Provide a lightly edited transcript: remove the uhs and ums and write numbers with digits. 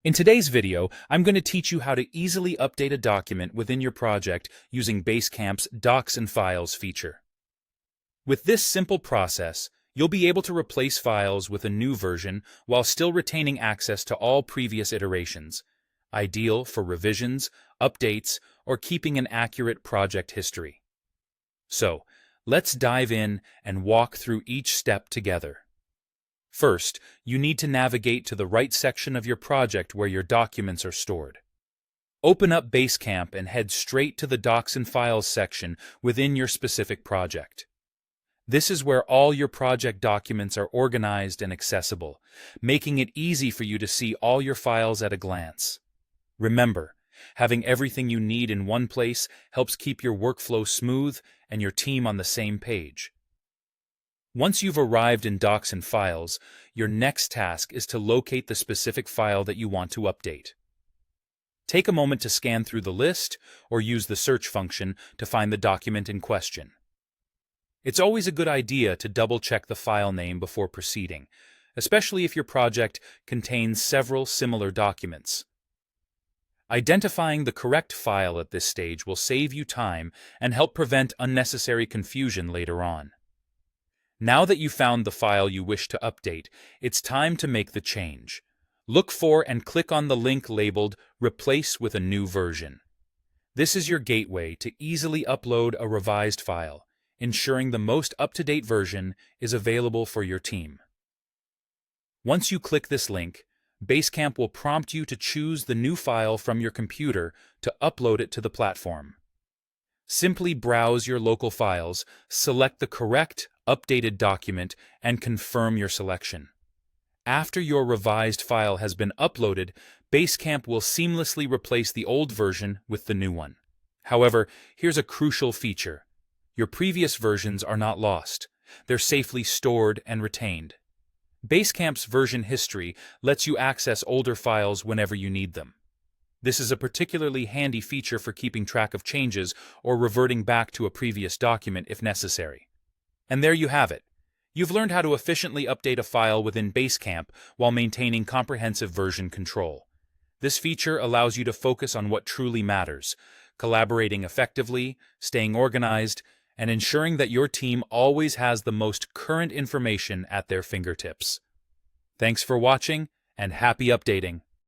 In today's video, I'm going to teach you how to easily update a document within your project using Basecamp's Docs and Files feature. With this simple process, you'll be able to replace files with a new version while still retaining access to all previous iterations, ideal for revisions, updates, or keeping an accurate project history. So, let's dive in and walk through each step together. First, you need to navigate to the right section of your project where your documents are stored. Open up Basecamp and head straight to the Docs and Files section within your specific project. This is where all your project documents are organized and accessible, making it easy for you to see all your files at a glance. Remember, having everything you need in one place helps keep your workflow smooth and your team on the same page. Once you've arrived in Docs and Files, your next task is to locate the specific file that you want to update. Take a moment to scan through the list or use the search function to find the document in question. It's always a good idea to double-check the file name before proceeding, especially if your project contains several similar documents. Identifying the correct file at this stage will save you time and help prevent unnecessary confusion later on. Now that you found the file you wish to update, it's time to make the change. Look for and click on the link labeled Replace with a New Version. This is your gateway to easily upload a revised file, ensuring the most up-to-date version is available for your team. Once you click this link, Basecamp will prompt you to choose the new file from your computer to upload it to the platform. Simply browse your local files, select the correct, updated document, and confirm your selection. After your revised file has been uploaded, Basecamp will seamlessly replace the old version with the new one. However, here's a crucial feature. Your previous versions are not lost. They're safely stored and retained. Basecamp's version history lets you access older files whenever you need them. This is a particularly handy feature for keeping track of changes or reverting back to a previous document if necessary. And there you have it. You've learned how to efficiently update a file within Basecamp while maintaining comprehensive version control. This feature allows you to focus on what truly matters, collaborating effectively, staying organized, and ensuring that your team always has the most current information at their fingertips. Thanks for watching, and happy updating!